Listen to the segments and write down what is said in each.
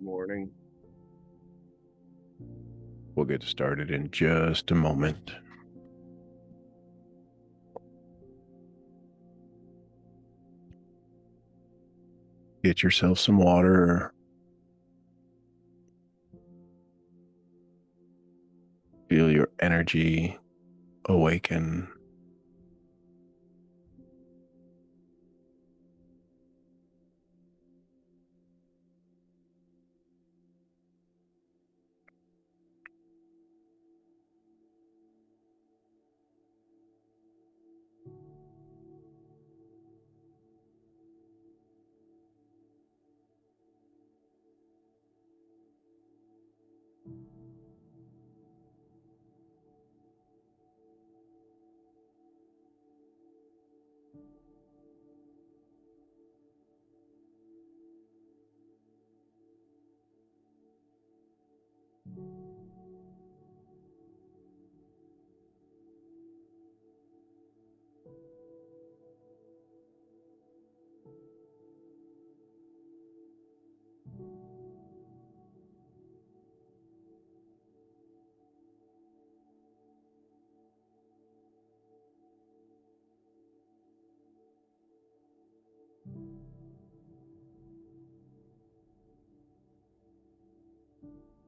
Morning. We'll get started in just a moment. Get yourself some water. Feel your energy awaken.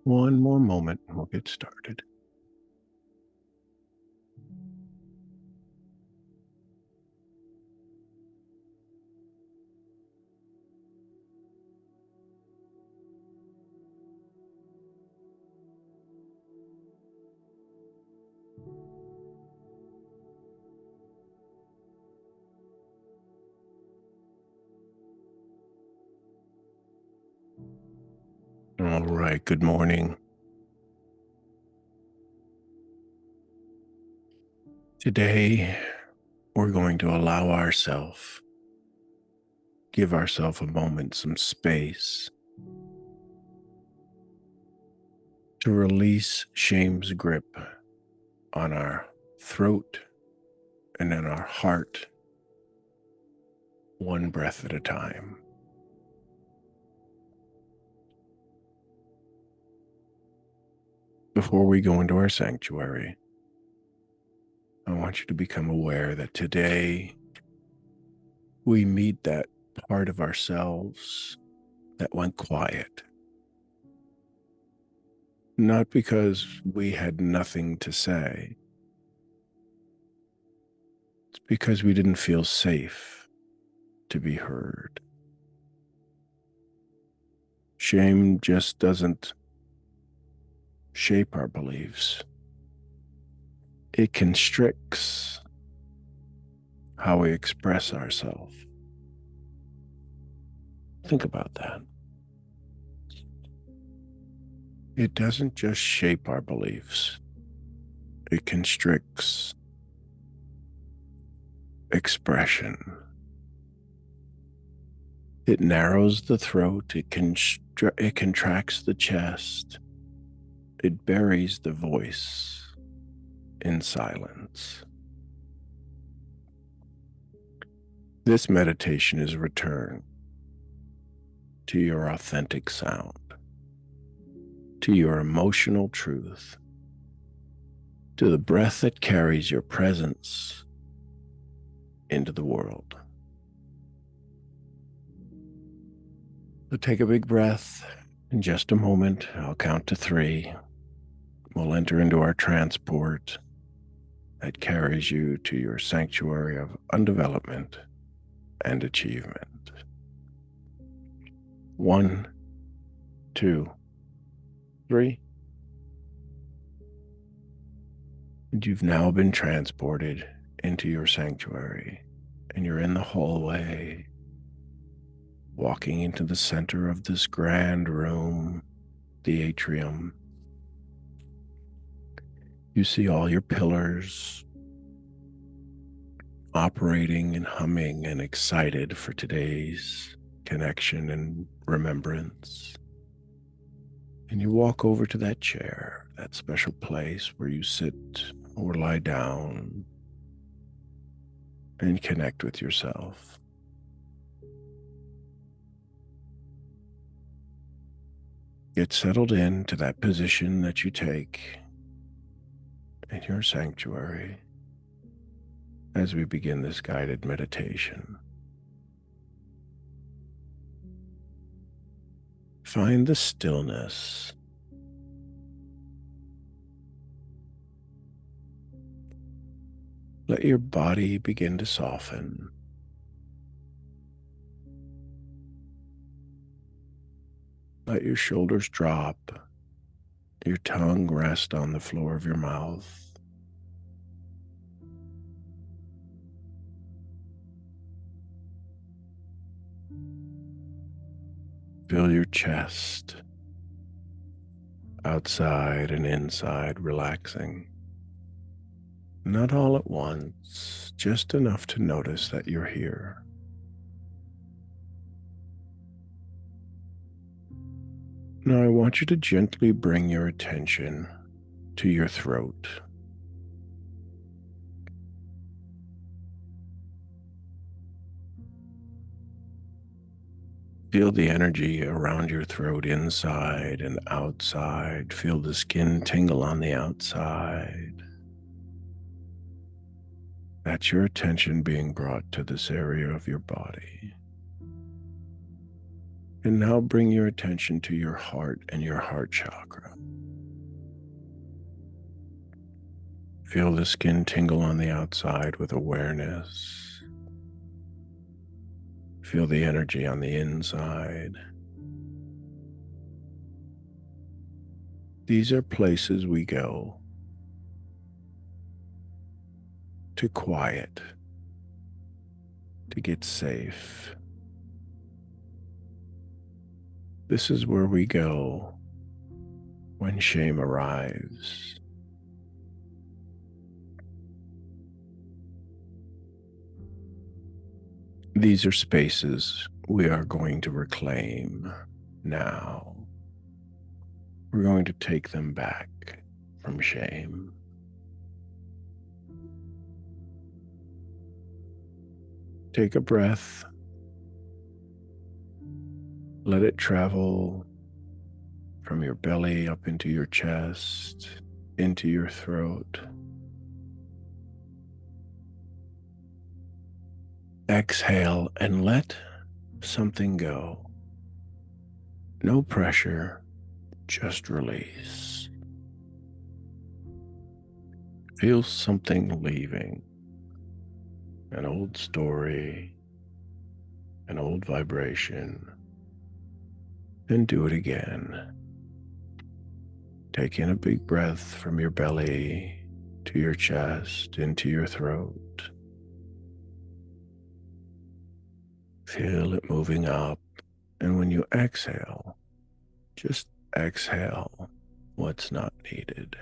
One more moment and we'll get started. All right. Good morning. Today, we're going to give ourselves a moment, some space to release shame's grip on our throat and in our heart, one breath at a time. Before we go into our sanctuary, I want you to become aware that today we meet that part of ourselves that went quiet. Not because we had nothing to say, it's because we didn't feel safe to be heard. Shame just doesn't shape our beliefs, it constricts how we express ourselves. Think about that. It doesn't just shape our beliefs, it constricts expression. It narrows the throat, it contracts the chest, it buries the voice in silence. This meditation is a return to your authentic sound, to your emotional truth, to the breath that carries your presence into the world. So take a big breath. In just a moment, I'll count to 3. We'll enter into our transport that carries you to your sanctuary of undevelopment and achievement. 1, 2, 3. And you've now been transported into your sanctuary, and you're in the hallway, walking into the center of this grand room, the atrium. You see all your pillars operating and humming and excited for today's connection and remembrance. And you walk over to that chair, that special place where you sit or lie down and connect with yourself. Get settled into that position that you take in your sanctuary as we begin this guided meditation. Find the stillness. Let your body begin to soften. Let your shoulders drop, your tongue rest on the floor of your mouth. Feel your chest, outside and inside, relaxing. Not all at once, just enough to notice that you're here. Now I want you to gently bring your attention to your throat. Feel the energy around your throat inside and outside. Feel the skin tingle on the outside. That's your attention being brought to this area of your body. And now bring your attention to your heart and your heart chakra. Feel the skin tingle on the outside with awareness. Feel the energy on the inside. These are places we go to quiet, to get safe. This is where we go when shame arrives. These are spaces we are going to reclaim now. We're going to take them back from shame. Take a breath. Let it travel from your belly up into your chest, into your throat. Exhale and let something go. No pressure, just release. Feel something leaving. An old story, an old vibration. Then do it again. Take in a big breath from your belly to your chest, into your throat. Feel it moving up. And when you exhale, just exhale what's not needed,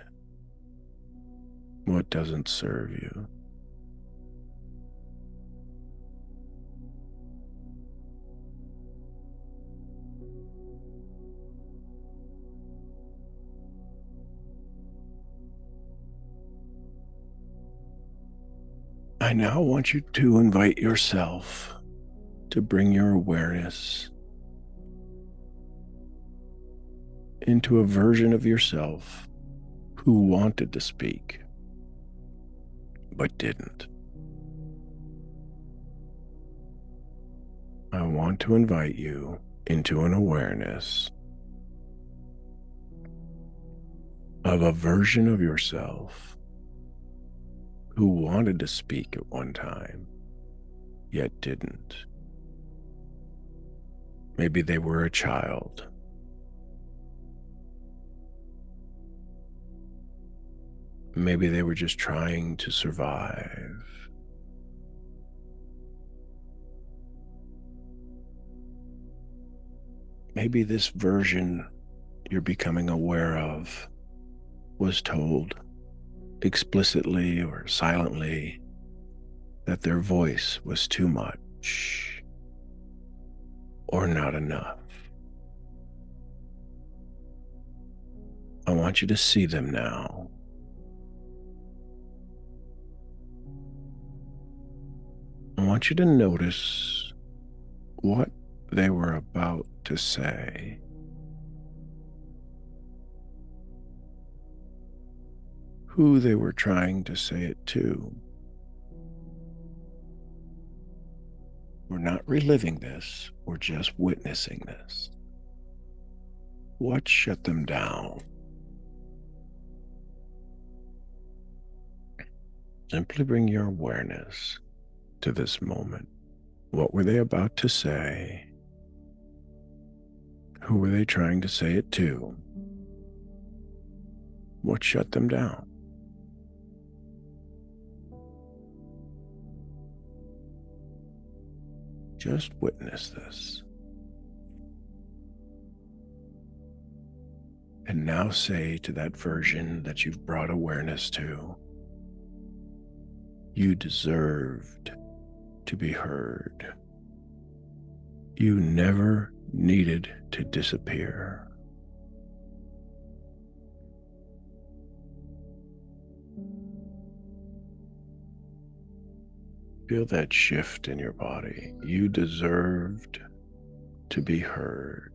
what doesn't serve you. I now want you to invite yourself to bring your awareness into a version of yourself who wanted to speak, but didn't. I want to invite you into an awareness of a version of yourself who wanted to speak at one time, yet didn't. Maybe they were a child. Maybe they were just trying to survive. Maybe this version you're becoming aware of was told explicitly or silently that their voice was too much or not enough. I want you to see them now. I want you to notice what they were about to say. who they were trying to say it to. We're not reliving this, we're just witnessing this. What shut them down? Simply bring your awareness to this moment. What were they about to say? Who were they trying to say it to? What shut them down? Just witness this. And now say to that version that you've brought awareness to, you deserved to be heard. You never needed to disappear. Feel that shift in your body. You deserved to be heard.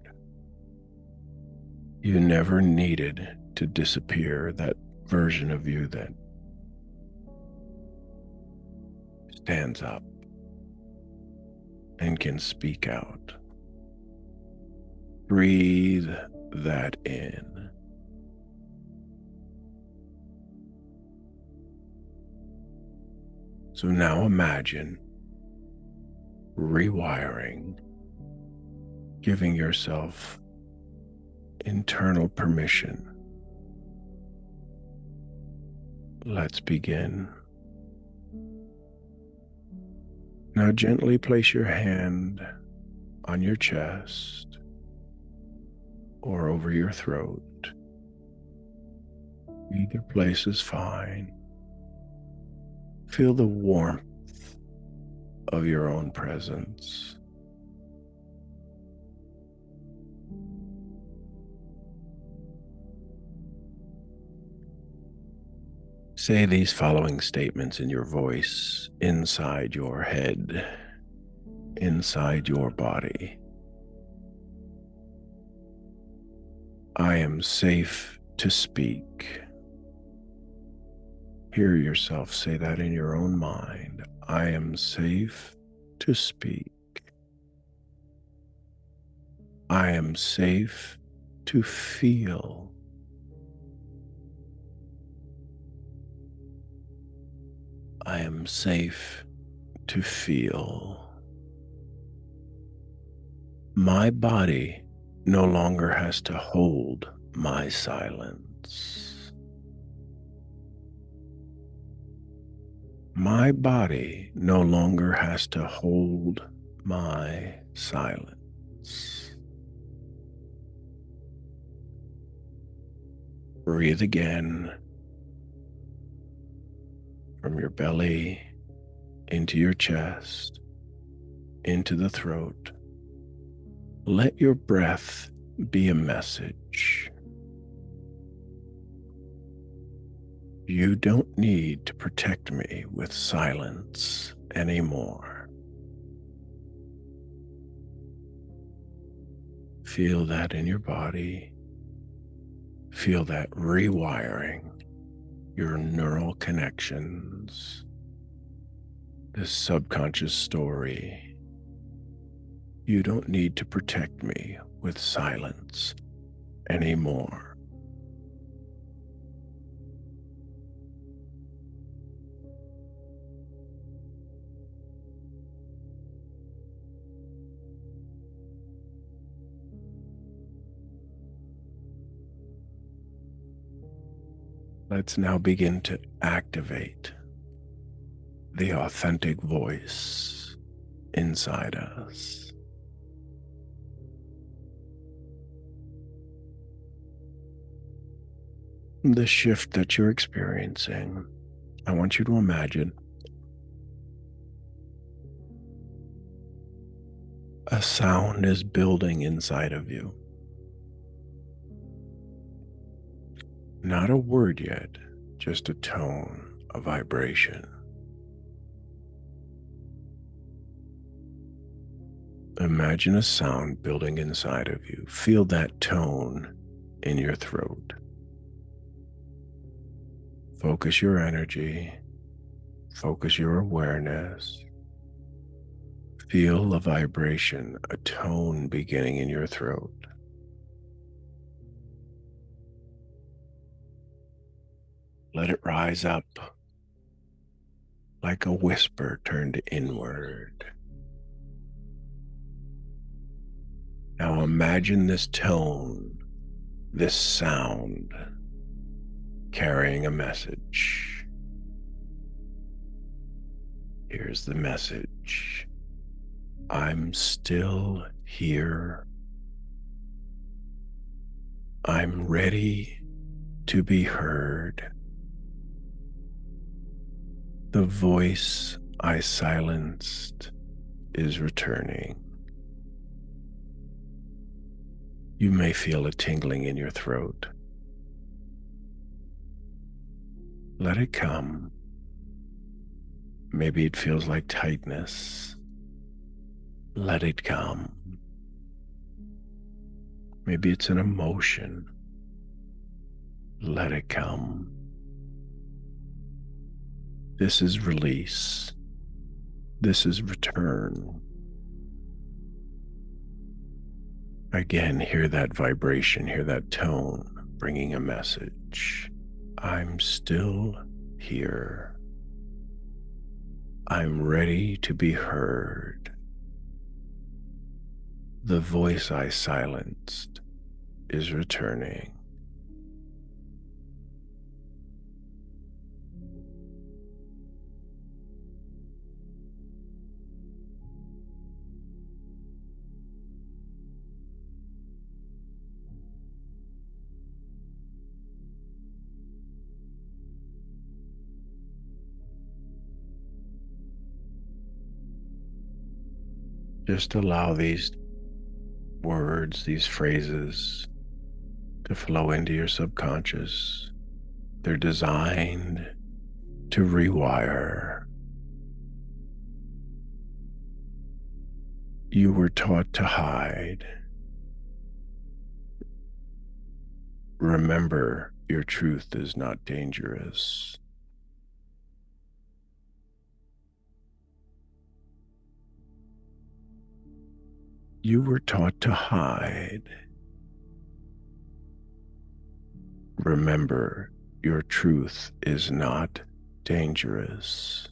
You never needed to disappear. That version of you that stands up and can speak out. Breathe that in. So now imagine rewiring, giving yourself internal permission. Let's begin. Now gently place your hand on your chest or over your throat. Either place is fine. Feel the warmth of your own presence. Say these following statements in your voice, inside your head, inside your body. I am safe to speak. Hear yourself say that in your own mind. I am safe to speak. I am safe to feel. I am safe to feel. My body no longer has to hold my silence. My body no longer has to hold my silence. Breathe again from your belly into your chest, into the throat. Let your breath be a message. You don't need to protect me with silence anymore. Feel that in your body. Feel that rewiring your neural connections, this subconscious story. You don't need to protect me with silence anymore. Let's now begin to activate the authentic voice inside us. The shift that you're experiencing, I want you to imagine a sound is building inside of you. Not a word yet, just a tone, a vibration. Imagine a sound building inside of you. Feel that tone in your throat. Focus your energy, focus your awareness. Feel a vibration, a tone beginning in your throat. Let it rise up like a whisper turned inward. Now imagine this tone, this sound, carrying a message. Here's the message. I'm still here. I'm ready to be heard. The voice I silenced is returning. You may feel a tingling in your throat. Let it come. Maybe it feels like tightness. Let it come. Maybe it's an emotion. Let it come. This is release. This is return. Again, hear that vibration, hear that tone, bringing a message. I'm still here. I'm ready to be heard. The voice I silenced is returning. Just allow these words, these phrases to flow into your subconscious. They're designed to rewire. You were taught to hide. Remember, your truth is not dangerous. You were taught to hide. Remember, your truth is not dangerous.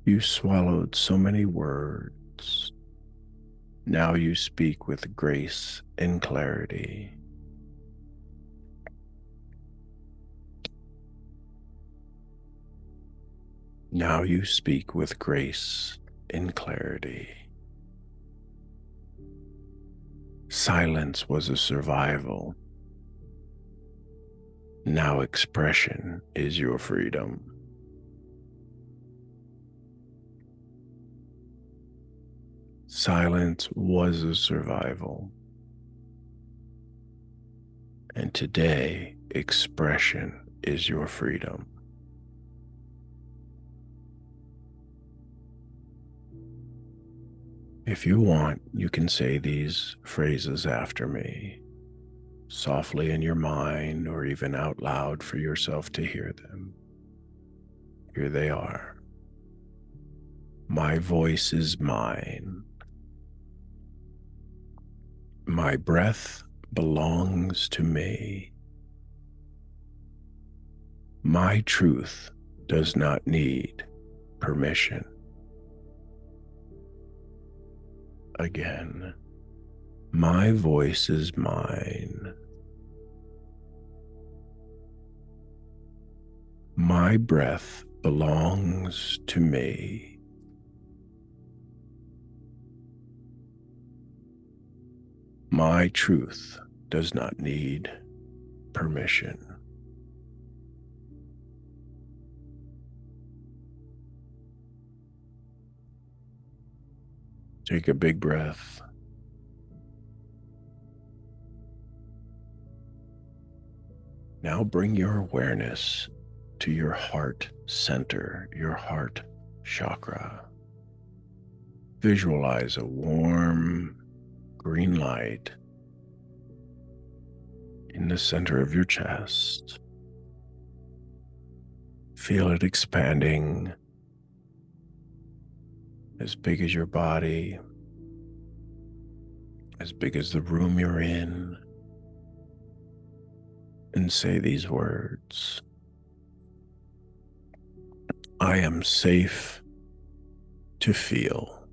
You swallowed so many words. Now you speak with grace and clarity. Now you speak with grace and clarity. Silence was a survival. Now expression is your freedom. Silence was a survival. And today, expression is your freedom. If you want, you can say these phrases after me, softly in your mind or even out loud for yourself to hear them. Here they are. My voice is mine. My breath belongs to me. My truth does not need permission. Again, my voice is mine. My breath belongs to me. My truth does not need permission. Take a big breath. Now bring your awareness to your heart center, your heart chakra. Visualize a warm green light in the center of your chest. Feel it expanding as big as your body, as big as the room you're in, and say these words. I am safe to feel.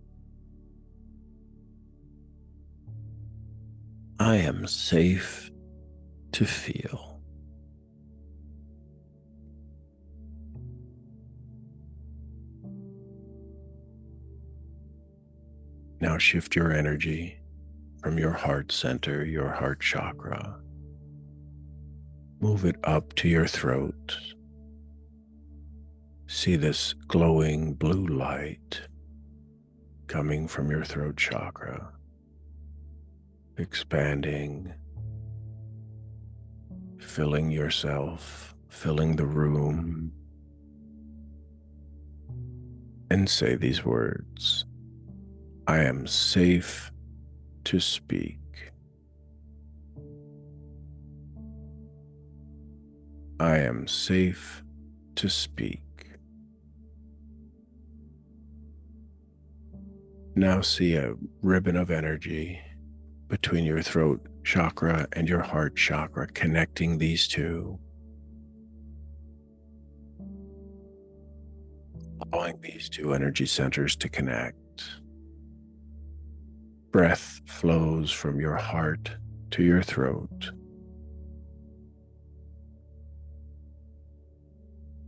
I am safe to feel. Now shift your energy from your heart center, your heart chakra. Move it up to your throat. See this glowing blue light coming from your throat chakra, expanding, filling yourself, filling the room, and say these words. I am safe to speak. I am safe to speak. Now see a ribbon of energy between your throat chakra and your heart chakra, connecting these two, allowing these two energy centers to connect. Breath flows from your heart to your throat.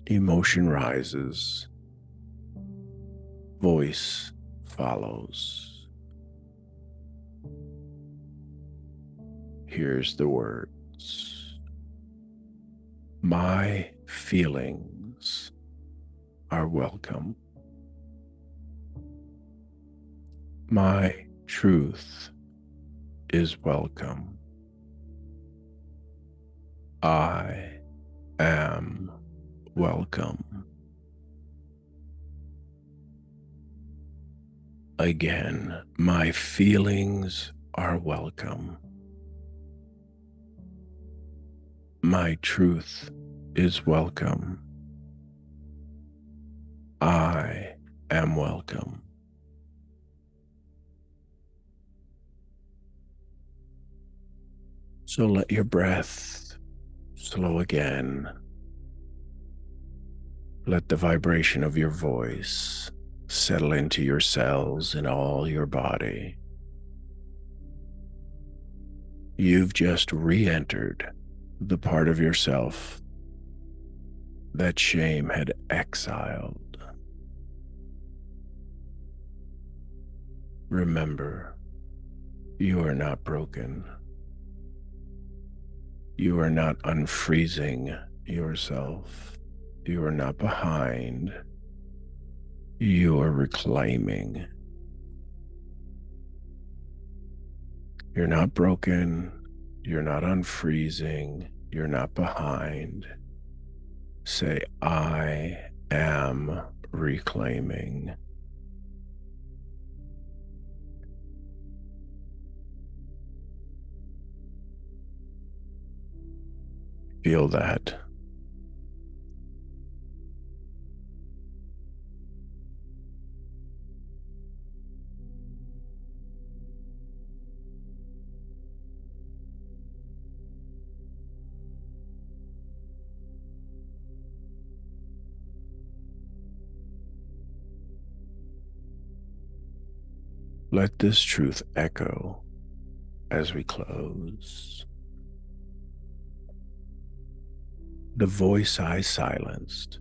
Emotion rises. Voice follows. Here's the words. My feelings are welcome. My truth is welcome. I am welcome. Again, my feelings are welcome. My truth is welcome. I am welcome. So let your breath slow again. Let the vibration of your voice settle into your cells in all your body. You've just re-entered the part of yourself that shame had exiled. Remember, you are not broken. You are not unfreezing yourself. You are not behind. You are reclaiming. You're not broken. You're not unfreezing. You're not behind. Say, I am reclaiming. Feel that. Let this truth echo as we close. The voice I silenced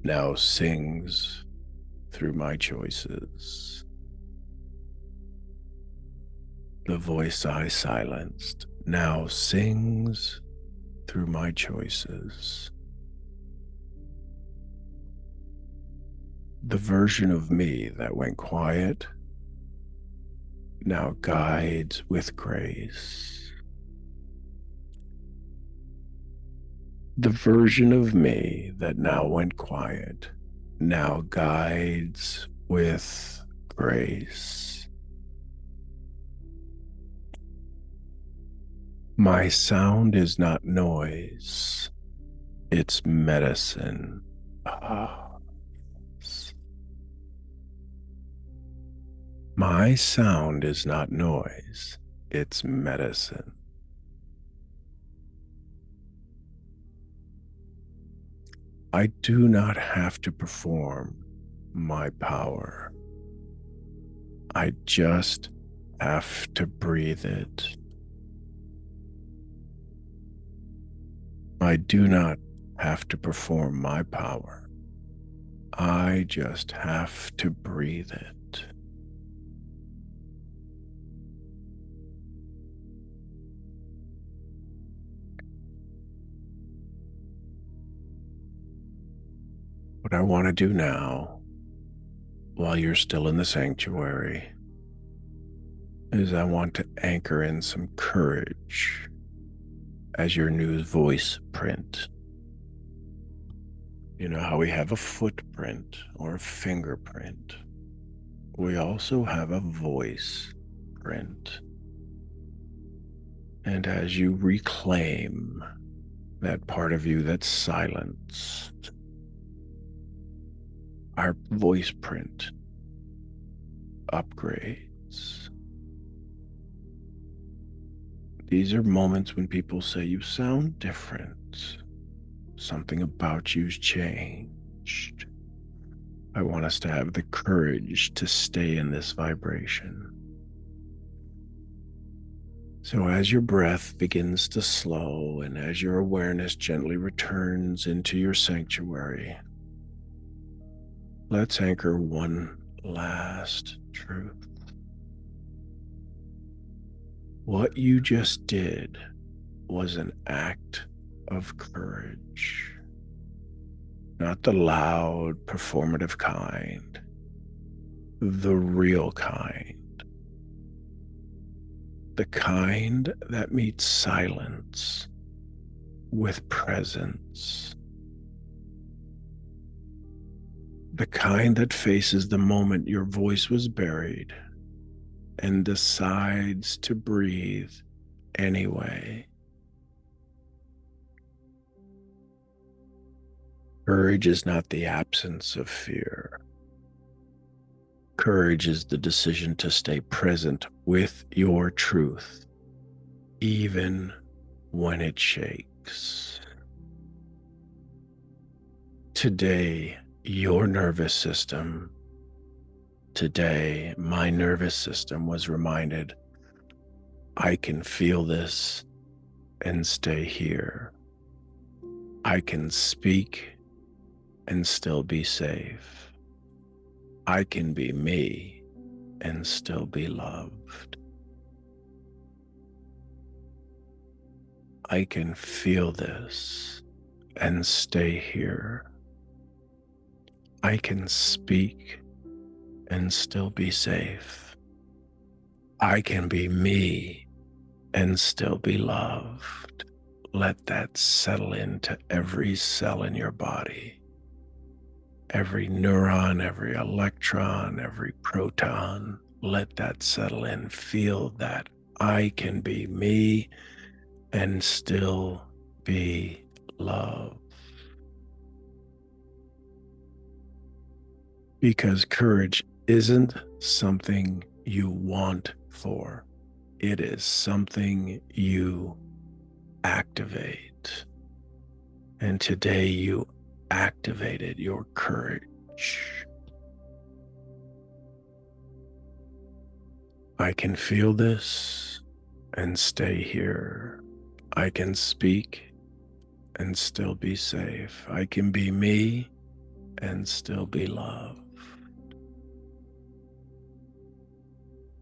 now sings through my choices. The voice I silenced now sings through my choices. The version of me that went quiet now guides with grace. The version of me that now went quiet now guides with grace. My sound is not noise, it's medicine. Ah. My sound is not noise, it's medicine. I do not have to perform my power. I just have to breathe it. I do not have to perform my power. I just have to breathe it. What I want to do now, while you're still in the sanctuary, is I want to anchor in some courage as your new voice print. You know how we have a footprint or a fingerprint? We also have a voice print. And as you reclaim that part of you that's silenced, our voice print upgrades. These are moments when people say, "You sound different. Something about you's changed." I want us to have the courage to stay in this vibration. So as your breath begins to slow and as your awareness gently returns into your sanctuary, let's anchor one last truth. What you just did was an act of courage, not the loud, performative kind, the real kind. The kind that meets silence with presence. The kind that faces the moment your voice was buried and decides to breathe anyway. Courage is not the absence of fear. Courage is the decision to stay present with your truth, even when it shakes. Today, your nervous system, today, my nervous system was reminded, I can feel this and stay here. I can speak and still be safe. I can be me and still be loved. I can feel this and stay here. I can speak and still be safe. I can be me and still be loved. Let that settle into every cell in your body. Every neuron, every electron, every proton, let that settle in. Feel that I can be me and still be loved. Because courage isn't something you want for, it is something you activate. And today you activated your courage. I can feel this and stay here. I can speak and still be safe. I can be me and still be loved.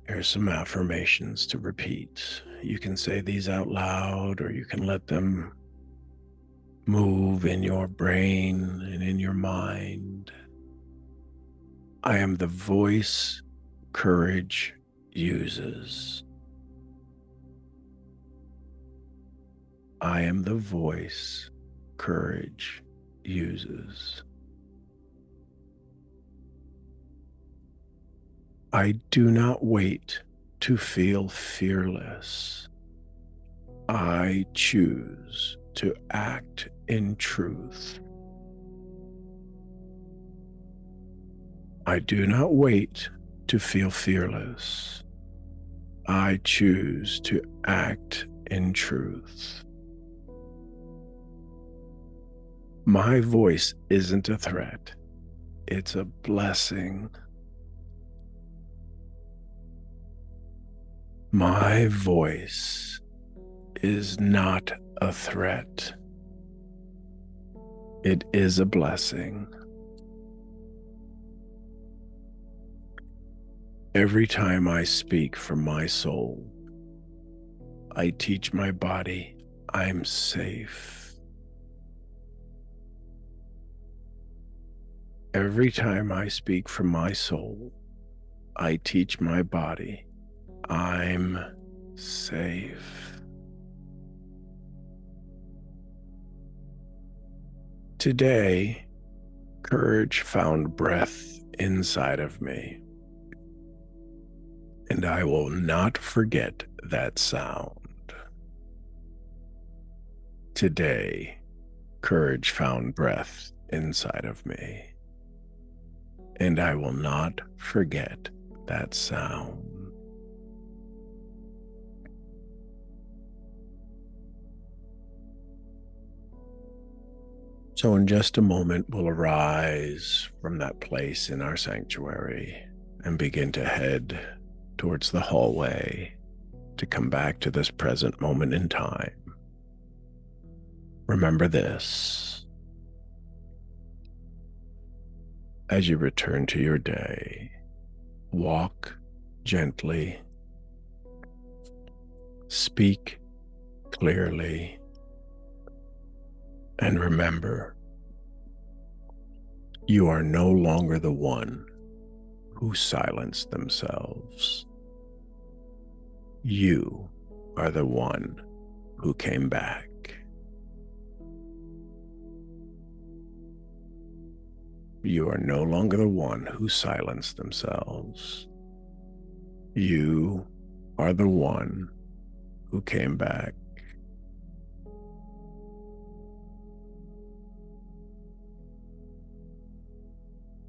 Here's some affirmations to repeat. You can say these out loud or you can let them move in your brain and in your mind. I am the voice courage uses. I am the voice courage uses. I do not wait to feel fearless. I choose to act in truth. I do not wait to feel fearless. I choose to act in truth. My voice isn't a threat. It's a blessing. My voice is not a threat. It is a blessing. Every time I speak from my soul, I teach my body I'm safe. Every time I speak from my soul, I teach my body I'm safe. Today, courage found breath inside of me, and I will not forget that sound. Today, courage found breath inside of me, and I will not forget that sound. So in just a moment, we'll arise from that place in our sanctuary and begin to head towards the hallway to come back to this present moment in time. Remember this: as you return to your day, walk gently, speak clearly, and remember, you are no longer the one who silenced themselves. You are the one who came back. You are no longer the one who silenced themselves. You are the one who came back.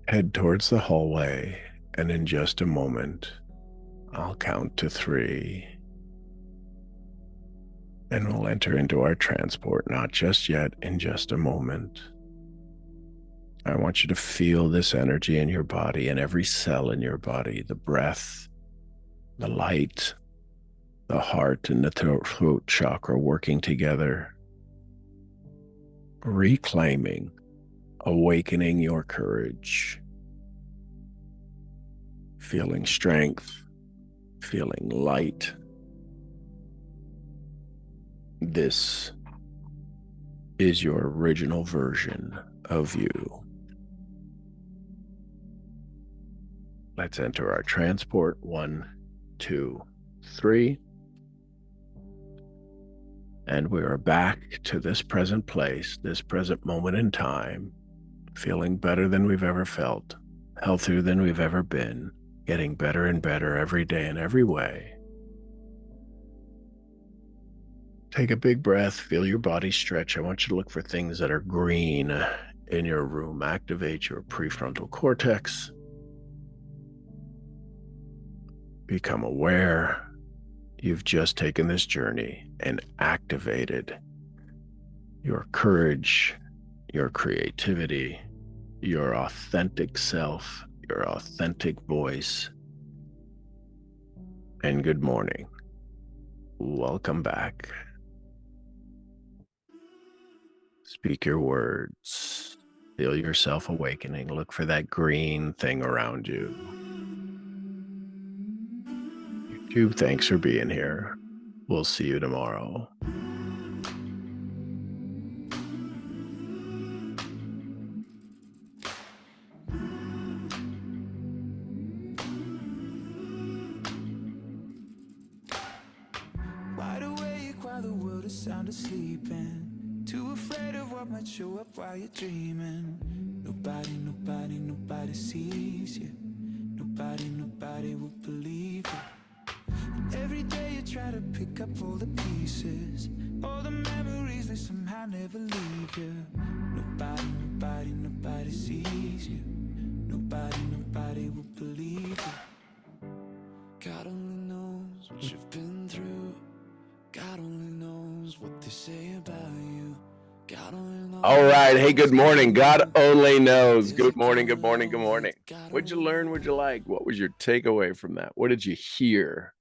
Head towards the hallway, and in just a moment, I'll count to 3. And we'll enter into our transport, not just yet, in just a moment. I want you to feel this energy in your body, in every cell in your body, the breath, the light, the heart, and the throat chakra working together, reclaiming, awakening your courage, feeling strength, feeling light. This is your original version of you. Let's enter our transport. 1, 2, 3. And we are back to this present place, this present moment in time, feeling better than we've ever felt, healthier than we've ever been, getting better and better every day in every way. Take a big breath, feel your body stretch. I want you to look for things that are green in your room. Activate your prefrontal cortex. Become aware you've just taken this journey and activated your courage, your creativity, your authentic self, your authentic voice. And good morning. Welcome back. Speak your words. Feel yourself awakening. Look for that green thing around you. YouTube, thanks for being here. We'll see you tomorrow. Wide awake while the world is sound asleep, and too afraid of what might show up while you're dreaming. Nobody sees you. Nobody will believe you. And every day you're try to pick up all the pieces, all the memories they somehow never leave you. Nobody sees you. Nobody will believe you. God only knows what you've been through. God only knows what they say about you. God only knows. All right. Hey, good morning. God only knows. Good morning. Good morning. Good morning. What'd you learn? What'd you like? What was your takeaway from that? What did you hear?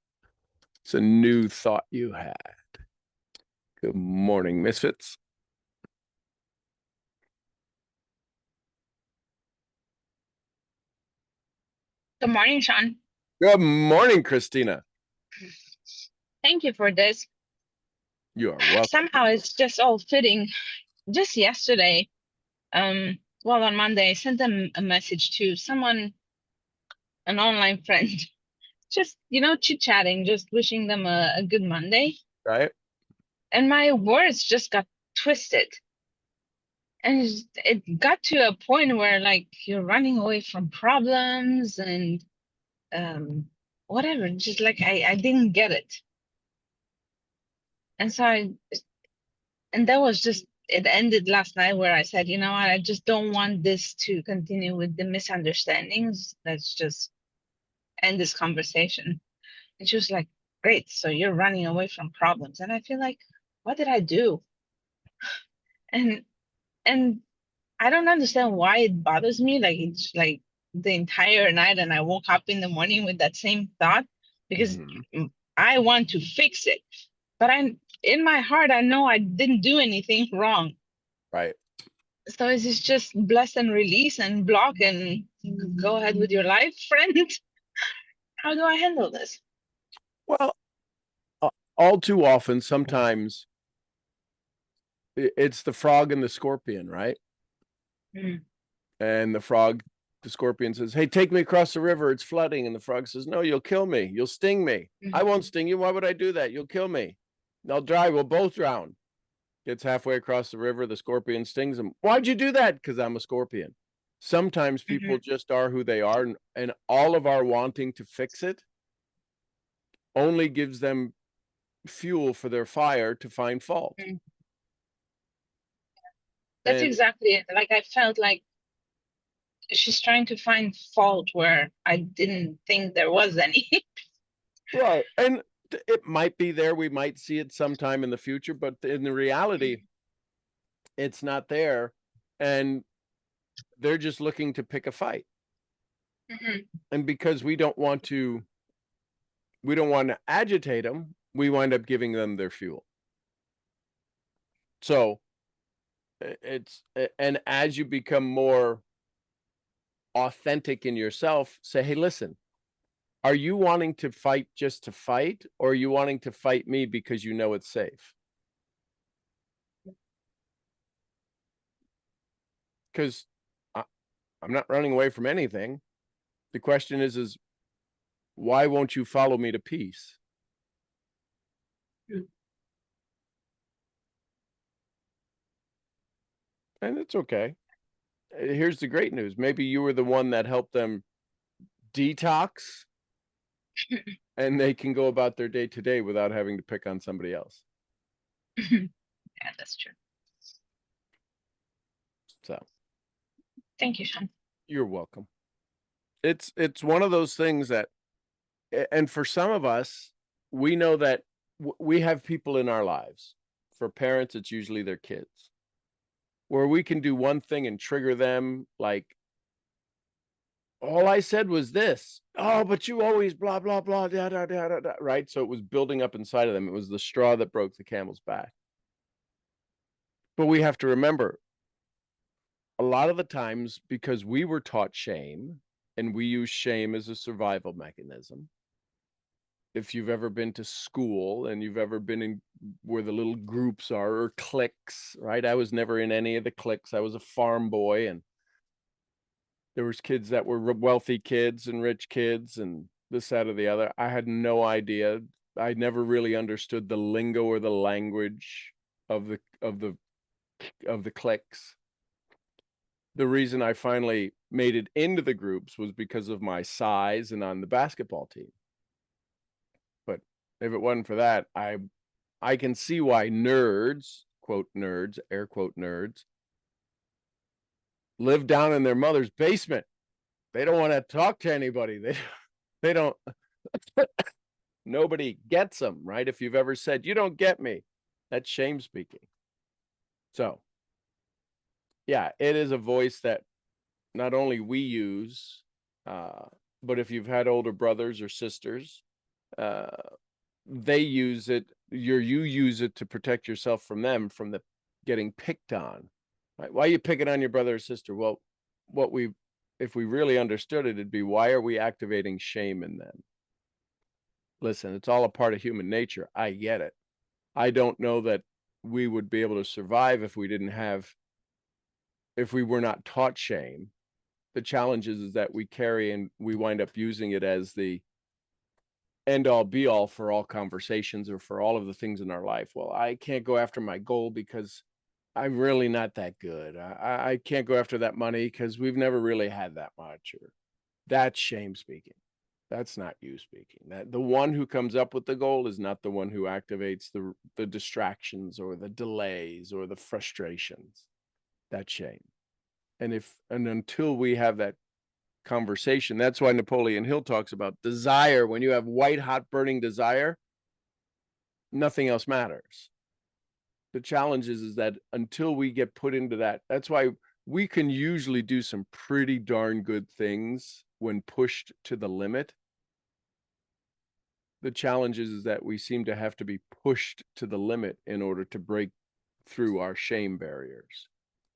It's a new thought you had. Good morning, Misfits. Good morning, Sean. Good morning, Christina. Thank you for this. You are welcome. Somehow it's just all fitting. Just yesterday, on Monday, I sent them a message to someone, an online friend, just, chit-chatting, just wishing them a good Monday. Right? And my words just got twisted. And it got to a point where, like, you're running away from problems and whatever. Just like I didn't get it. And so and that was just, it ended last night where I said, you know what, I just don't want this to continue with the misunderstandings. Let's just end this conversation. And she was like, great, so you're running away from problems. And I feel like, what did I do? And I don't understand why it bothers me. Like, it's like the entire night, and I woke up in the morning with that same thought, because I want to fix it. But in my heart, I know I didn't do anything wrong. Right. So is this just bless and release and block and go ahead with your life, friend? How do I handle this? Well, all too often, sometimes it's the frog and the scorpion, right? Mm. And the scorpion says, hey, take me across the river. It's flooding. And the frog says, no, you'll kill me. You'll sting me. I won't sting you. Why would I do that? You'll kill me. I'll drown. We'll both drown. Gets halfway across the river. The scorpion stings him. Why'd you do that? Because I'm a scorpion. Sometimes people just are who they are. And all of our wanting to fix it only gives them fuel for their fire to find fault. That's exactly it. Like, I felt like she's trying to find fault where I didn't think there was any. Right. And it might be there. We might see it sometime in the future, but in the reality, it's not there. And they're just looking to pick a fight. And because we don't want to agitate them, we wind up giving them their fuel. So and as you become more authentic in yourself, say, hey, listen, are you wanting to fight just to fight, or are you wanting to fight me because you know it's safe? Because I'm not running away from anything. The question is why won't you follow me to peace? And it's okay. Here's the great news. Maybe you were the one that helped them detox and they can go about their day to day without having to pick on somebody else. Yeah, that's true. So thank you, Sean. You're welcome. It's one of those things that, and for some of us, we know that we have people in our lives. For parents, it's usually their kids, where we can do one thing and trigger them, like, all I said was this. Oh, but you always blah, blah, blah, da, da, da, da, da, right? So it was building up inside of them. It was the straw that broke the camel's back. But we have to remember, a lot of the times, because we were taught shame, and we use shame as a survival mechanism. If you've ever been to school and you've ever been in where the little groups are, or cliques, right? I was never in any of the cliques. I was a farm boy, and there was kids that were wealthy kids and rich kids and this, that, or the other. I had no idea. I never really understood the lingo or the language of the cliques. The reason I finally made it into the groups was because of my size and on the basketball team. But if it wasn't for that, I can see why nerds, quote nerds, air quote nerds, live down in their mother's basement. They don't want to talk to anybody. They don't, nobody gets them, right? If you've ever said, you don't get me, that's shame speaking. So, yeah, it is a voice that not only we use, but if you've had older brothers or sisters, they use it, you use it to protect yourself from them, from the getting picked on. Right? Why are you picking on your brother or sister? Well, if we really understood it, it'd be, why are we activating shame in them? Listen, it's all a part of human nature. I get it. I don't know that we would be able to survive if we were not taught shame. The challenge is that we carry and we wind up using it as the end all be all for all conversations or for all of the things in our life. Well, I can't go after my goal because I'm really not that good. I can't go after that money because we've never really had that much. Or that's shame speaking. That's not you speaking. That the one who comes up with the goal is not the one who activates the distractions or the delays or the frustrations. That's shame. And until we have that conversation, that's why Napoleon Hill talks about desire. When you have white hot burning desire, nothing else matters. The challenge is that until we get put into that, that's why we can usually do some pretty darn good things when pushed to the limit. The challenge is that we seem to have to be pushed to the limit in order to break through our shame barriers.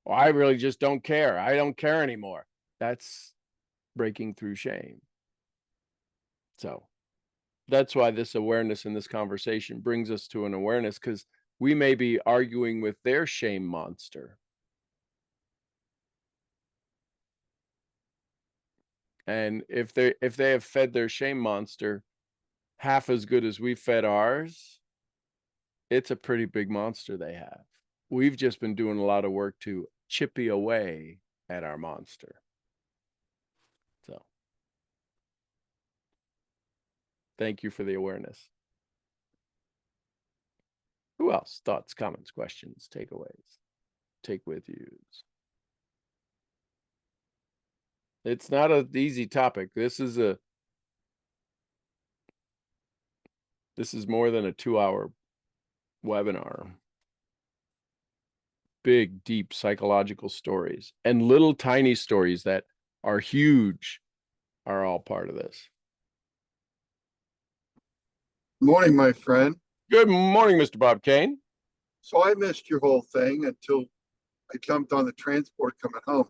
Well, I really just don't care. I don't care anymore. That's breaking through shame. So that's why this awareness in this conversation brings us to an awareness, because we may be arguing with their shame monster. And if they have fed their shame monster half as good as we fed ours, it's a pretty big monster they have. We've just been doing a lot of work to chippy away at our monster. So thank you for the awareness. Who else? Thoughts, comments, questions, takeaways, take with yous. It's not an easy topic. This is more than a 2-hour webinar. Big, deep psychological stories and little tiny stories that are huge are all part of this. Morning, my friend. Good morning, Mr. Bob Kane. So I missed your whole thing until I jumped on the transport coming home.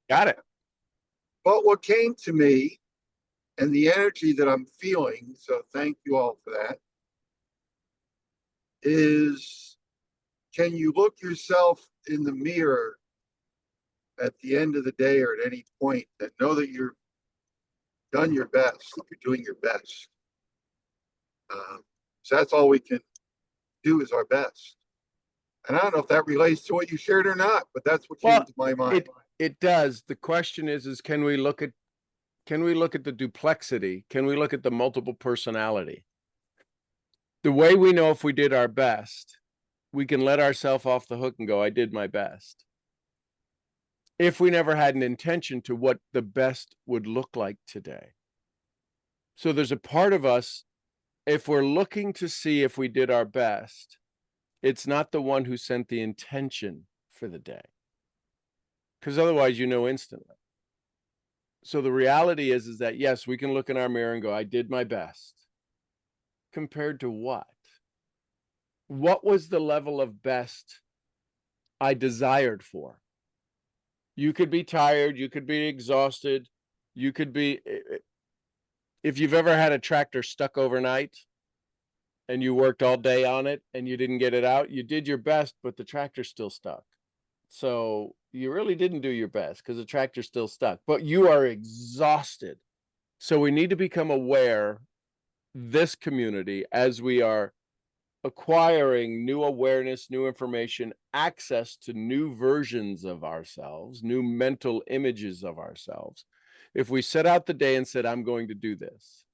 Got it. But what came to me and the energy that I'm feeling, so thank you all for that, is, can you look yourself in the mirror at the end of the day or at any point and know that you've done your best, that you're doing your best? So that's all we can do, is our best. And I don't know if that relates to what you shared or not, but that's what came to my mind. It does. The question is can we look at the duplexity? Can we look at the multiple personality? The way we know if we did our best, we can let ourselves off the hook and go, I did my best. If we never had an intention to what the best would look like today. So there's a part of us, if we're looking to see if we did our best, it's not the one who sent the intention for the day. Because otherwise, you know instantly. So the reality is that, yes, we can look in our mirror and go, I did my best. Compared to what? What was the level of best I desired for? You could be tired. You could be exhausted. You could be, if you've ever had a tractor stuck overnight and you worked all day on it and you didn't get it out, you did your best, but the tractor's still stuck. So you really didn't do your best because the tractor's still stuck, but you are exhausted. So we need to become aware, this community, as we are acquiring new awareness, new information, access to new versions of ourselves, new mental images of ourselves. If we set out the day and said, I'm going to do this,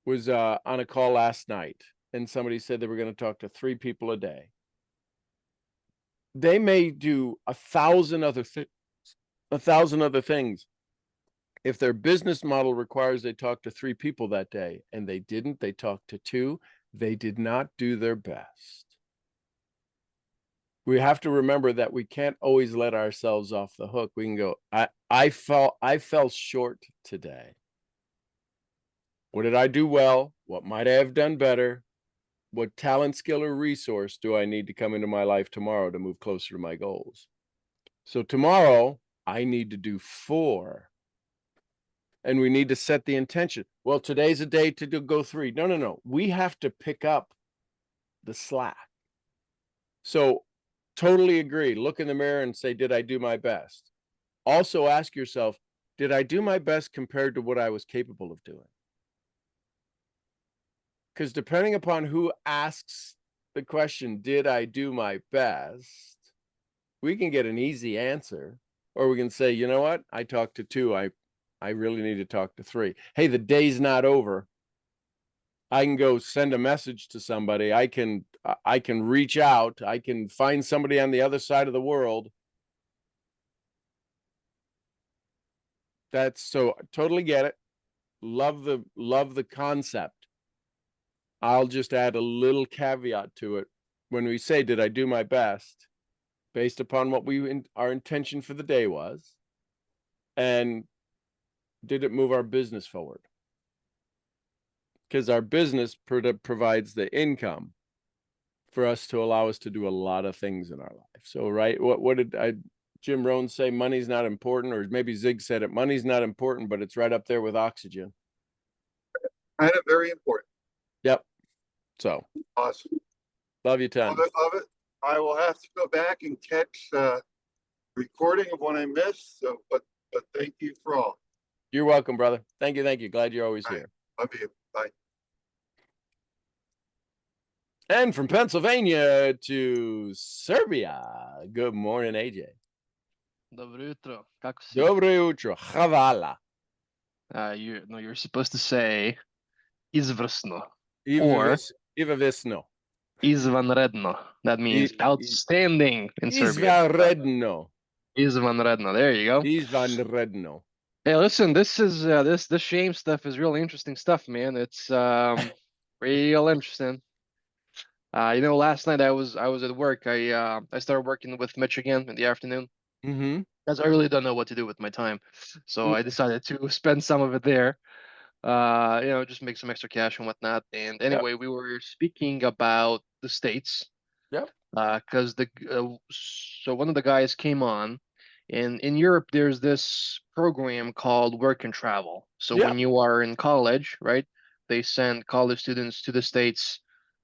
was on a call last night, and somebody said they were going to talk to 3 people a day. They may do 1,000 other things. If their business model requires they talk to 3 people that day and they didn't, they talked to 2, they did not do their best. We have to remember that we can't always let ourselves off the hook. We can go, I fell short today. What did I do well? What might I have done better? What talent, skill, or resource do I need to come into my life tomorrow to move closer to my goals? So tomorrow, I need to do 4. And we need to set the intention. Well, today's a day to go 3. No. We have to pick up the slack. So totally agree. Look in the mirror and say, did I do my best? Also ask yourself, did I do my best compared to what I was capable of doing? Because depending upon who asks the question, did I do my best? We can get an easy answer, or we can say, you know what? I talked to 2. I really need to talk to 3. Hey, the day's not over. I can go send a message to somebody. I can reach out. I can find somebody on the other side of the world. That's so totally get it. Love the concept. I'll just add a little caveat to it. When we say, did I do my best? Based upon what our intention for the day was, and did it move our business forward? Because our business provides the income for us to allow us to do a lot of things in our life. So, right, what did Jim Rohn say? Money's not important, or maybe Zig said it. Money's not important, but it's right up there with oxygen. Kind of very important. Yep. So Awesome. love you, Tom. Love it. I will have to go back and catch recording of when I missed. So, but thank you for all. You're welcome, brother. Thank you. Glad you're always here. Love you. Bye. And from Pennsylvania to Serbia. Good morning, AJ. Dobro jutro. Kako si? Dobro jutro. Hvala. You're supposed to say izvrsno or Ivavisno. izvanredno. That means outstanding in Serbian. Izvanredno. Izvanredno. There you go. Izvanredno. Hey, listen, this is this shame stuff is really interesting stuff, man. It's real interesting. Last night I was at work. I started working with Mitch again in the afternoon. Mm-hmm. Because I really don't know what to do with my time. So I decided to spend some of it there. Just make some extra cash and whatnot. And anyway, we were speaking about the States. Yep. Because so one of the guys came on, and in Europe there's this program called Work and Travel. So when you are in college, right, they send college students to the States.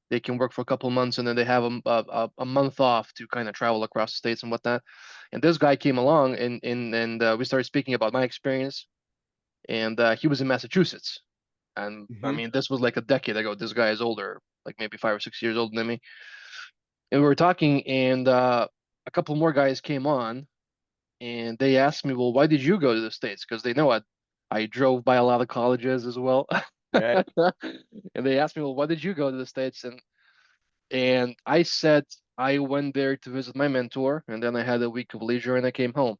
They can work for a couple of months, and then they have a month off to kind of travel across the States and whatnot. And this guy came along, and we started speaking about my experience. And he was in Massachusetts, and I mean, this was like a decade ago. This guy is older, like maybe 5 or 6 years older than me. And we were talking, and a couple more guys came on, and they asked me, "Well, why did you go to the States?" Because they know I drove by a lot of colleges as well. Right. And they asked me, "Well, why did you go to the States?" And I said I went there to visit my mentor, and then I had a week of leisure, and I came home.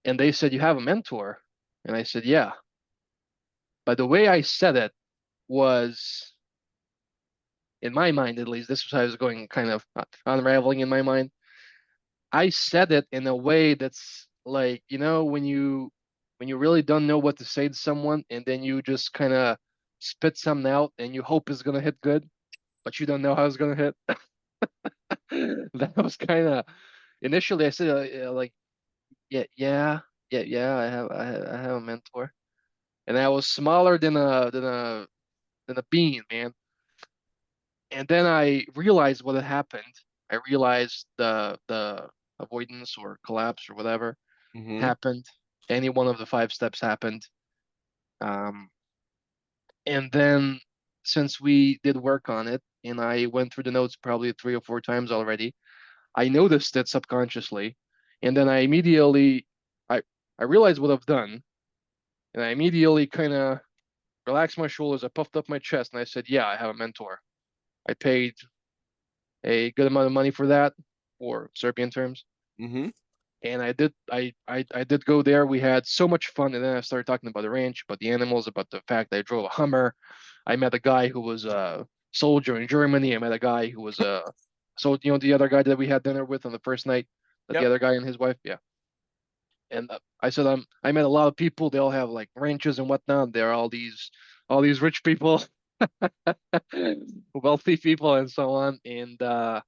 And they said, "You have a mentor?" And I said, "Yeah." But the way I said it was, in my mind at least, this was how I was going, kind of unraveling in my mind. I said it in a way that's like, when you really don't know what to say to someone, and then you just kind of spit something out and you hope it's gonna hit good, but you don't know how it's gonna hit. That was kind of initially I said like, yeah, I have a mentor, and I was smaller than a bean, man. And then I realized what had happened. I realized the avoidance or collapse or whatever happened. Any one of the 5 steps happened. And then since we did work on it, and I went through the notes probably 3 or 4 times already, I noticed it subconsciously. And then I immediately, I realized what I've done. And I immediately kind of relaxed my shoulders, I puffed up my chest, and I said, "Yeah, I have a mentor." I paid a good amount of money for that, for Serbian terms. Mm-hmm. And I did go there. We had so much fun, and then I started talking about the ranch, about the animals, about the fact that I drove a Hummer. I met a guy who was a soldier in Germany. I met a guy who was a so the other guy that we had dinner with on the first night, the Yep. other guy and his wife, yeah. And I said I met a lot of people. They all have like ranches and whatnot. They're all these rich people, wealthy people, and so on. And I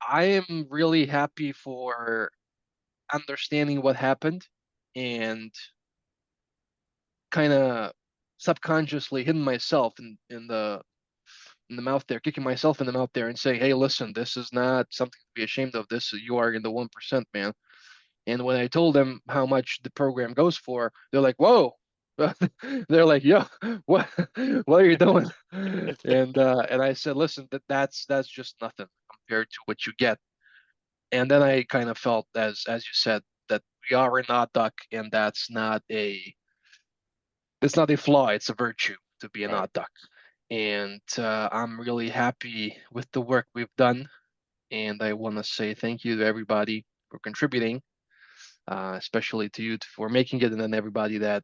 am really happy for understanding what happened and kind of subconsciously hitting myself in the mouth there, kicking myself in the mouth there and saying, "Hey, listen, this is not something to be ashamed of. This you are in the 1%, man." And when I told them how much the program goes for, they're like, "Whoa." They're like, "Yo, what what are you doing?" And I said, "Listen, that's just nothing compared to what you get." And then I kind of felt, as you said, that we are an odd duck, and it's not a flaw, it's a virtue to be an Right. odd duck. And I'm really happy with the work we've done, and I want to say thank you to everybody for contributing, especially to you for making it, and then everybody that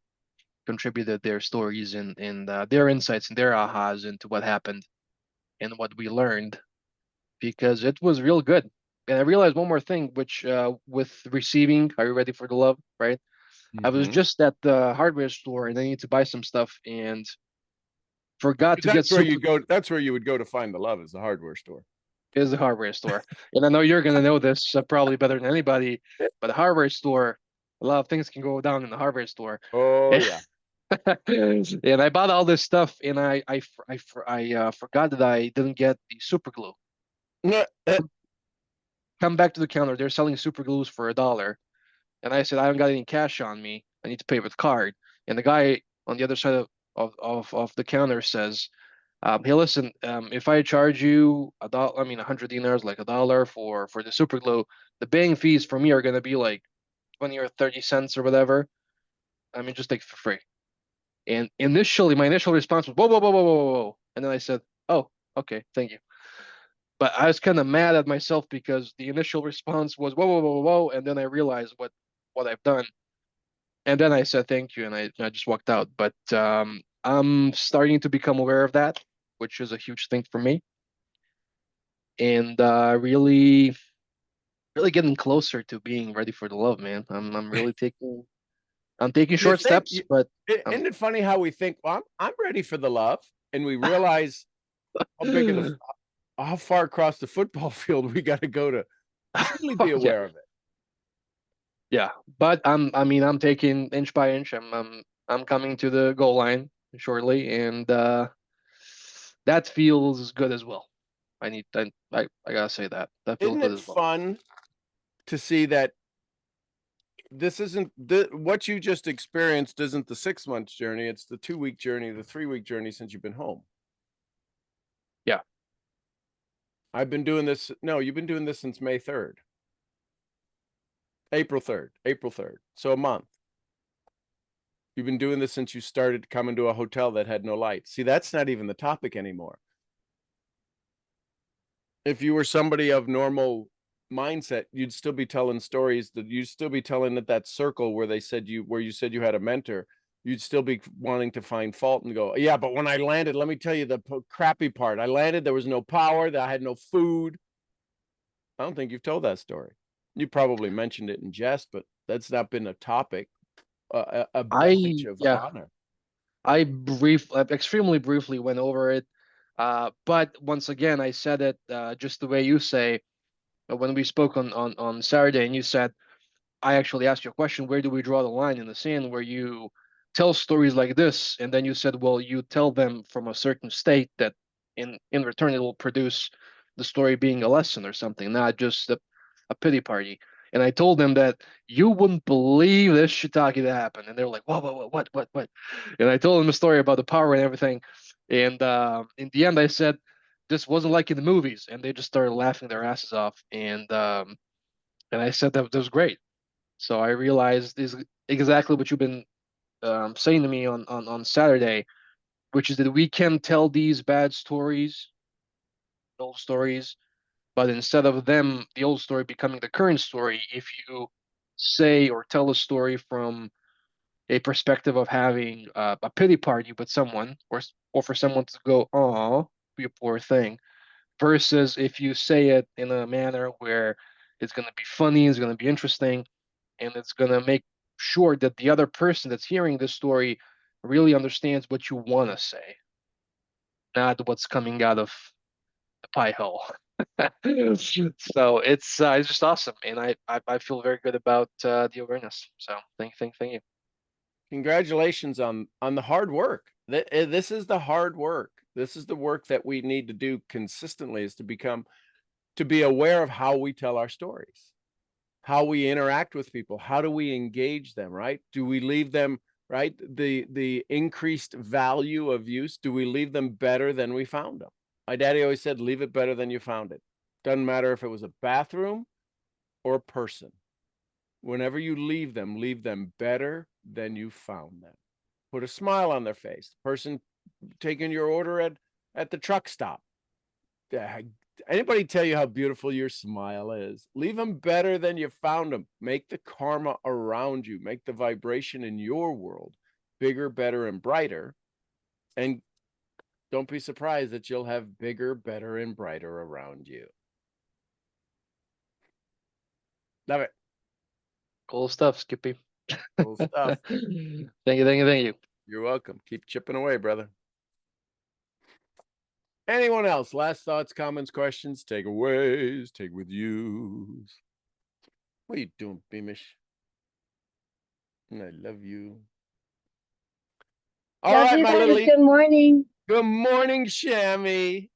contributed their stories and their insights and their ahas into what happened and what we learned, because it was real good. And I realized one more thing, which with receiving, are you ready for the love? Right? I was Mm-hmm. just at the hardware store and I need to buy some stuff and forgot to get That's where super you go. That's where you would go to find the love, is the hardware store. is the hardware store. And I know you're gonna know this probably better than anybody, but the hardware store, a lot of things can go down in the hardware store. Oh yeah. And I bought all this stuff and I forgot that I didn't get the super glue. Come back to the counter, they're selling super glues for $1. And I said, I don't got any cash on me. I need to pay with card. And the guy on the other side of the counter says, "Hey, listen, if I charge you $1, I mean 100 dinars, like $1 for the super glue, the paying fees for me are gonna be like 20 or 30 cents or whatever. I mean, just take it for free." And initially, my initial response was, "Whoa, whoa, whoa, whoa, whoa, whoa, whoa." And then I said, "Oh, okay, thank you." But I was kind of mad at myself because the initial response was, "Whoa, whoa, whoa, whoa," and then I realized what I've done. And then I said thank you, and I just walked out. But I'm starting to become aware of that, which is a huge thing for me, and really getting closer to being ready for the love, man. I'm taking You short think? steps, but Isn't it funny how we think? Well, I'm ready for the love, and we realize how big of the how far across the football field we got to go to truly be yeah, aware of it. yeah. But I'm taking inch by inch. I'm coming to the goal line shortly, and that feels good as well. I gotta say that feels Isn't good it as well. fun to see that this isn't what you just experienced isn't the 6 month journey, it's the 2 week journey, the 3 week journey since you've been home. Yeah. I've been doing this. No, you've been doing this since May 3rd. April 3rd. So a month. You've been doing this since you started coming to a hotel that had no lights. See, that's not even the topic anymore. If you were somebody of normal mindset, you'd still be telling stories, that you'd still be telling that circle where you said you had a mentor. You'd still be wanting to find fault and go, yeah, but when I landed, let me tell you the crappy part. I landed, there was no power, that I had no food. I don't think you've told that story. You probably mentioned it in jest, but that's not been a topic, a badge of Yeah, honor. extremely briefly went over it. But once again, I said it just the way you say when we spoke on Saturday, and you said, I actually asked you a question, where do we draw the line in the sand where you tell stories like this? And then you said, well, you tell them from a certain state that in return it will produce the story being a lesson or something, not just a pity party. And I told them that you wouldn't believe this shiitake that happened. And they were like, what? And I told them the story about the power and everything. And in the end, I said, this wasn't like in the movies. And they just started laughing their asses off. And I said that was great. So I realized is exactly what you've been saying to me on Saturday. which is that we can tell these bad stories, old stories, but instead of them, the old story becoming the current story, if you say or tell a story from a perspective of having a pity party with someone, or for someone to go, "Oh, you poor thing," versus if you say it in a manner where it's going to be funny, it's going to be interesting, and it's going to make sure that the other person that's hearing this story really understands what you want to say, not what's coming out of the pie hole. So it's just awesome, and I feel very good about the awareness. So thank you. Congratulations on the hard work. This is the hard work. This is the work that we need to do consistently, is to be aware of how we tell our stories, how we interact with people, how do we engage them, right? Do we leave them, right? The increased value of use, do we leave them better than we found them? My daddy always said, leave it better than you found it. Doesn't matter if it was a bathroom or a person. Whenever you leave them better than you found them. Put a smile on their face. The person taking your order at the truck stop. Anybody tell you how beautiful your smile is? Leave them better than you found them. Make the karma around you, make the vibration in your world bigger, better, and brighter. And don't be surprised that you'll have bigger, better, and brighter around you. Love it. Cool stuff, Skippy. Cool stuff. Thank you. You're welcome. Keep chipping away, brother. Anyone else? Last thoughts, comments, questions, takeaways, take with yous. What are you doing, Beamish? I love you. All Love right, you my guys. little. Good morning. Good morning, Shammy.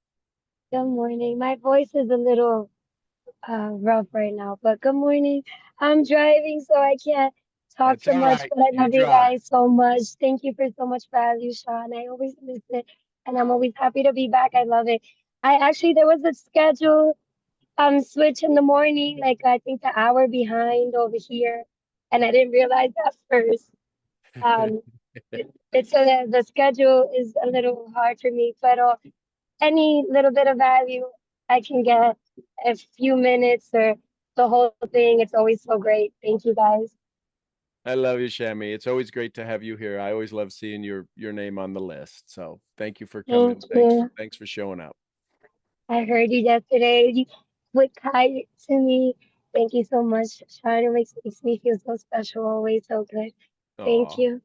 Good morning. My voice is a little rough right now, but good morning. I'm driving, so I can't talk That's so all much, right. but I You love you drive. guys so much. Thank you for so much value, Sean. I always miss it, and I'm always happy to be back. I love it. There was a schedule switch in the morning, like I think an hour behind over here, and I didn't realize that first. Um, it's the schedule is a little hard for me, but any little bit of value I can get, a few minutes or the whole thing, it's always so great. Thank you guys. I love you, Shammy. It's always great to have you here. I always love seeing your name on the list. So thank you for coming. Thank you. Thanks for showing up. I heard you yesterday. You were kind to me. Thank you so much, Sean. It makes me feel so special, always so good. Thank Aw. you.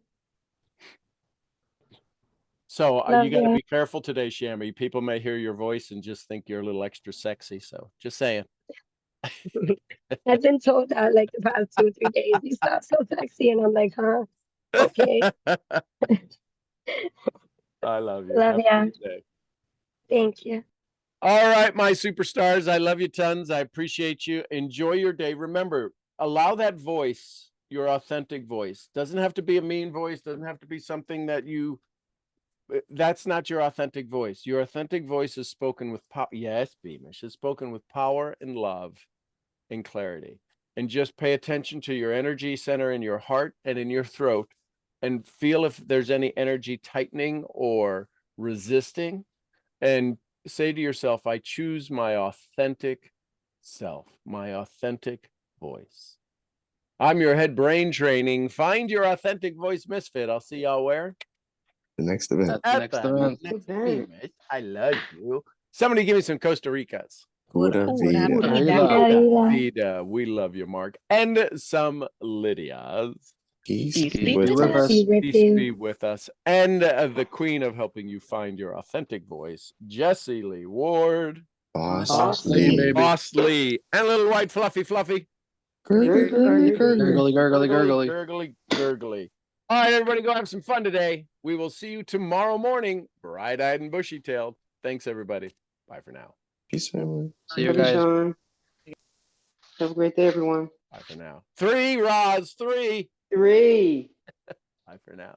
So Love you got to you. be careful today, Shammy. People may hear your voice and just think you're a little extra sexy. So just saying. I've been told that like the past 2 or 3 days. You sound so sexy, and I'm like, huh? Okay. I love you. Love Have a ya. great day. Thank you. All right, my superstars. I love you tons. I appreciate you. Enjoy your day. Remember, allow that voice, your authentic voice. Doesn't have to be a mean voice. Doesn't have to be something that that's not your authentic voice. Your authentic voice is spoken with power. Yes, Beamish is spoken with power and love and clarity. And just pay attention to your energy center in your heart and in your throat, and feel if there's any energy tightening or resisting, and say to yourself, I choose my authentic self, my authentic voice. I'm your head brain training. Find your authentic voice misfit. I'll see y'all where? The next event. That's the next event. Next Beamish. I love you. Somebody give me some Costa Ricas. Pura Pura vida. vida. Vida. Vida. We love you, Mark. And some Lydias. Peace Peace be be with with us. us. Be with Peace you. be with us. And the queen of helping you find your authentic voice, Jessie Lee Ward. Boss Boss Lee. Lee, baby. Boss Lee. And little white fluffy. Gurgly, Gurgly, gurgly. gurgly. Gurgly. All right, everybody, go have some fun today. We will see you tomorrow morning, bright-eyed and bushy-tailed. Thanks, everybody. Bye for now. Peace, family. See you Love you, guys. Sean. Have a great day, everyone. Bye for now. 3, Roz, 3. 3. Bye for now.